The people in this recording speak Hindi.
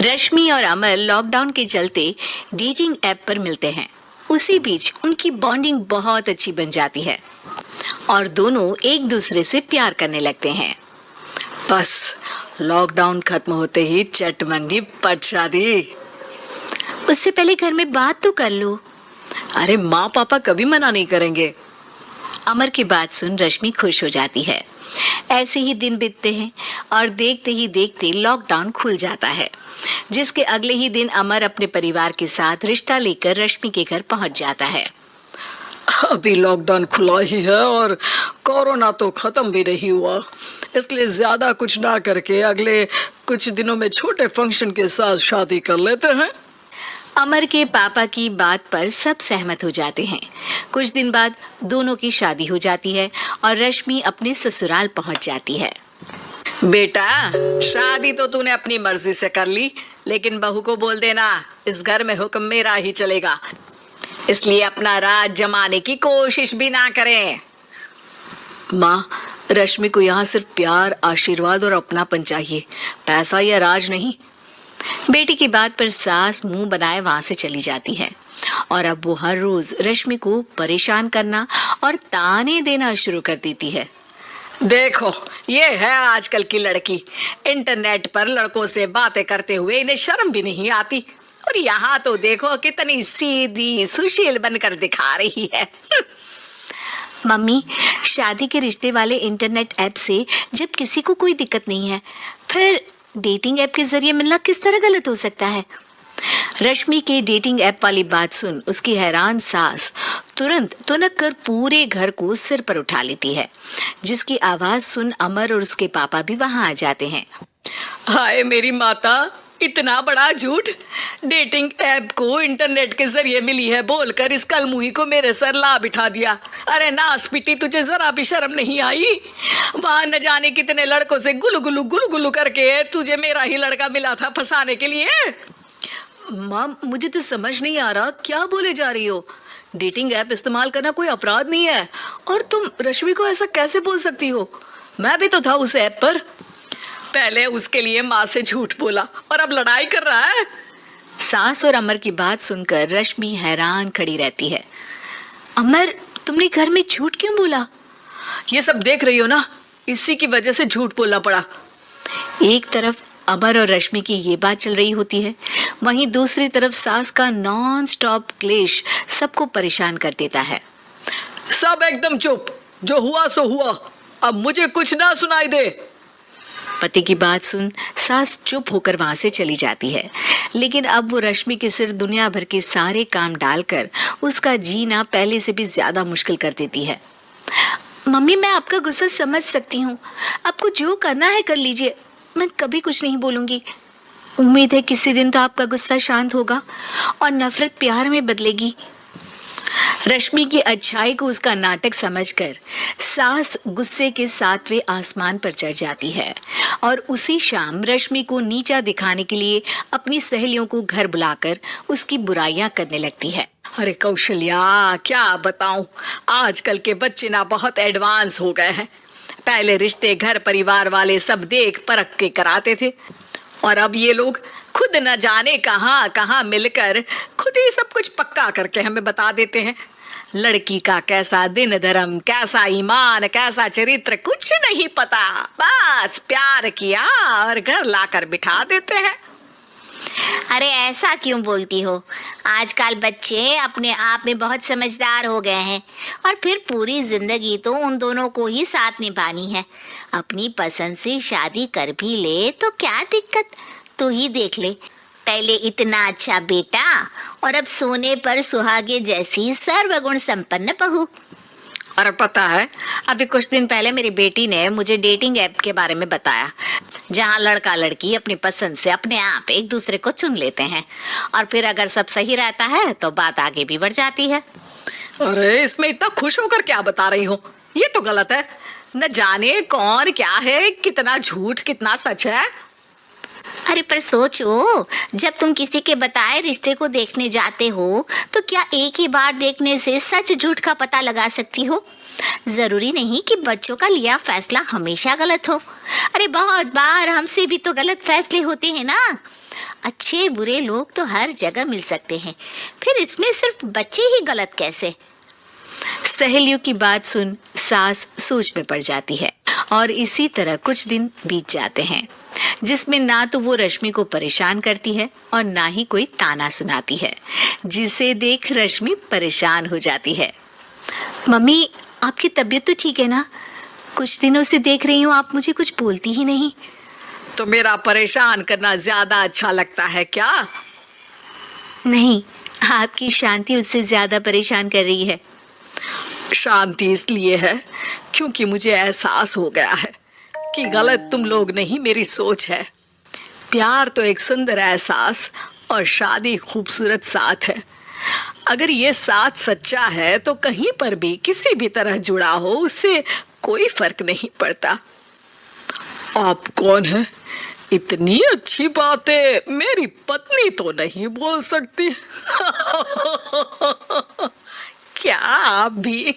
रश्मि और अमर लॉकडाउन के चलते डेटिंग ऐप पर मिलते हैं। उसी बीच उनकी बॉन्डिंग बहुत अच्छी बन जाती है और दोनों एक दूसरे से प्यार करने लगते हैं। बस लॉकडाउन खत्म होते ही चट मंगी पट शादी। उससे पहले घर में बात तो कर लो। अरे माँ पापा कभी मना नहीं करेंगे। अमर की बात सुन रश्मि खुश हो जाती है। ऐसे ही दिन बीतते हैं और देखते ही देखते लॉकडाउन खुल जाता है, जिसके अगले ही दिन अमर अपने परिवार के साथ रिश्ता लेकर रश्मि के घर पहुंच जाता है। अभी लॉकडाउन खुला ही है और कोरोना तो खत्म भी नहीं हुआ, इसलिए ज्यादा कुछ ना करके अगले कुछ दिनों में छोटे फंक्शन के साथ शादी कर लेते हैं। अमर के पापा की बात पर सब सहमत हो जाते हैं। कुछ दिन बाद दोनों की शादी हो जाती है और रश्मि अपने ससुराल पहुंच जाती है। बेटा, शादी तो तूने अपनी मर्जी से कर ली, लेकिन बहू को बोल देना इस घर में हुक्म मेरा ही चलेगा, इसलिए अपना राज जमाने की कोशिश भी ना करें। माँ, रश्मि को यहाँ सिर्फ प्यार, आशीर्वाद और अपनापन चाहिए, पैसा या राज नहीं। बेटी की बात पर सास मुंह बनाए वहां से चली जाती है और अब वो हर रोज रश्मि को परेशान करना और ताने देना शुरू कर देती है। देखो, ये है आजकल की लड़की, इंटरनेट पर लड़कों से बातें करते हुए इन्हें शर्म भी नहीं आती, और यहाँ तो देखो कितनी सीधी सुशील बनकर दिखा रही है। मम्मी, शादी के रिश्ते वाले इंटरनेट ऐप से जब किसी को कोई दिक्कत नहीं है, फिर डेटिंग ऐप के जरिए मिलना किस तरह गलत हो सकता है? रश्मि के डेटिंग ऐप वाली बात सुन उसकी हैरान सास तुरंत तुनक कर पूरे घर को सिर पर उठा लेती है, जिसकी आवाज सुन अमर और उसके पापा भी वहां आ जाते हैं। हाय मेरी माता, इतना बड़ा झूठ! डेटिंग ऐप को इंटरनेट के जरिए मिली है बोलकर इस कलमुही को मेरे सर ला बिठा दिया। अरे नास पिटी, तुझे जरा भी शर्म नहीं आई? वहां न जाने कितने लड़कों से गुलु गुलु करके तुझे मेरा ही लड़का मिला था फंसाने के लिए। माँ, मुझे तो समझ नहीं आ रहा क्या बोले जा रही हो। डेटिंग ऐप इस्तेमाल करना कोई अपराध नहीं है, और तुम रश्मि को ऐसा कैसे बोल सकती हो? मैं भी तो था उस ऐप पर। पहले उसके लिए माँ से झूठ बोला और अब लड़ाई कर रहा है। सास और अमर की बात सुनकर रश्मि हैरान खड़ी रहती है। अमर, तुमने घर में झूठ क्यों बोला? ये सब देख रही हो ना, इसी की वजह से झूठ बोलना पड़ा। एक तरफ अमर और रश्मि की ये बात चल रही होती है, वहीं दूसरी तरफ सास का नॉन स्टॉप क्लेश सबको परेशान कर देता है। सब एकदम चुप, जो हुआ सो हुआ, अब मुझे कुछ ना सुनाई दे। पति की बात सुन सास चुप होकर वहां से चली जाती है, लेकिन अब वो रश्मि के सिर दुनिया भर के सारे काम डालकर उसका जीना पहले से भी ज्यादा मुश्किल कर देती है। मम्मी, मैं आपका गुस्सा समझ सकती हूँ, आपको जो करना है कर लीजिए, मैं कभी कुछ नहीं बोलूंगी। उम्मीद है किसी दिन तो आपका गुस्सा शांत होगा और नफरत प्यार में बदलेगी। रश्मि की अच्छाई को उसका नाटक समझकर सास गुस्से के 7वें आसमान पर चढ़ जाती है और उसी शाम रश्मि को नीचा दिखाने के लिए अपनी सहेलियों को घर बुलाकर उसकी बुराइयां करने लगती है। अरे कौशल्या, क्या बताऊं, आजकल के बच्चे ना बहुत एडवांस हो गए हैं। पहले रिश्ते घर परिवार वाले सब देख परख के कराते थे, और अब ये लोग खुद न जाने कहां कहां मिलकर खुद ही सब कुछ पक्का करके हमें बता देते हैं। लड़की का कैसा दिन धर्म, कैसा ईमान, कैसा चरित्र कुछ नहीं पता, बस प्यार किया और घर लाकर बिठा देते हैं। अरे ऐसा क्यों बोलती हो? आजकल बच्चे अपने आप में बहुत समझदार हो गए हैं, और फिर पूरी जिंदगी तो उन दोनों को ही साथ निभानी है। अपनी पसंद से शादी कर भी ले तो क्या दिक्कत, तू ही देख ले, पहले इतना अच्छा बेटा और अब सोने पर सुहागे जैसी सर्वगुण संपन्न बहू। और पता है, अभी कुछ दिन पहले मेरी बेटी ने मुझे डेटिंग ऐप के बारे में बताया, जहाँ लड़का लड़की अपनी पसंद से अपने आप एक दूसरे को चुन लेते हैं, और फिर अगर सब सही रहता है तो बात आगे भी बढ़ जाती है। अरे इसमें इतना खुश होकर क्या बता रही हो? ये तो गलत है। न जाने कौन क्या है, कितना झूठ कितना सच है। अरे पर सोचो, जब तुम किसी के बताए रिश्ते को देखने जाते हो तो क्या एक ही बार देखने से सच झूठ का पता लगा सकती हो? जरूरी नहीं कि बच्चों का लिया फैसला हमेशा गलत हो। अरे बहुत बार हमसे भी तो गलत फैसले होते हैं ना। अच्छे बुरे लोग तो हर जगह मिल सकते हैं, फिर इसमें सिर्फ बच्चे ही गलत कैसे? सहेलियों की बात सुन सास सोच में पड़ जाती है और इसी तरह कुछ दिन बीत जाते हैं जिसमें ना तो वो रश्मि को परेशान करती है और ना ही कोई ताना सुनाती है, जिसे देख रश्मि परेशान हो जाती है। मम्मी, आपकी तबीयत तो ठीक है ना? कुछ दिनों से देख रही हूँ आप मुझे कुछ बोलती ही नहीं। तो मेरा परेशान करना ज्यादा अच्छा लगता है क्या? नहीं, आपकी शांति उससे ज्यादा परेशान कर रही है। शांति इसलिए है क्योंकि मुझे एहसास हो गया है कि गलत तुम लोग नहीं, मेरी सोच है। प्यार तो एक सुंदर एहसास और शादी खूबसूरत साथ है। अगर ये साथ सच्चा है तो कहीं पर भी किसी भी तरह जुड़ा हो उससे कोई फर्क नहीं पड़ता। आप कौन है? इतनी अच्छी बातें मेरी पत्नी तो नहीं बोल सकती। क्या आप भी?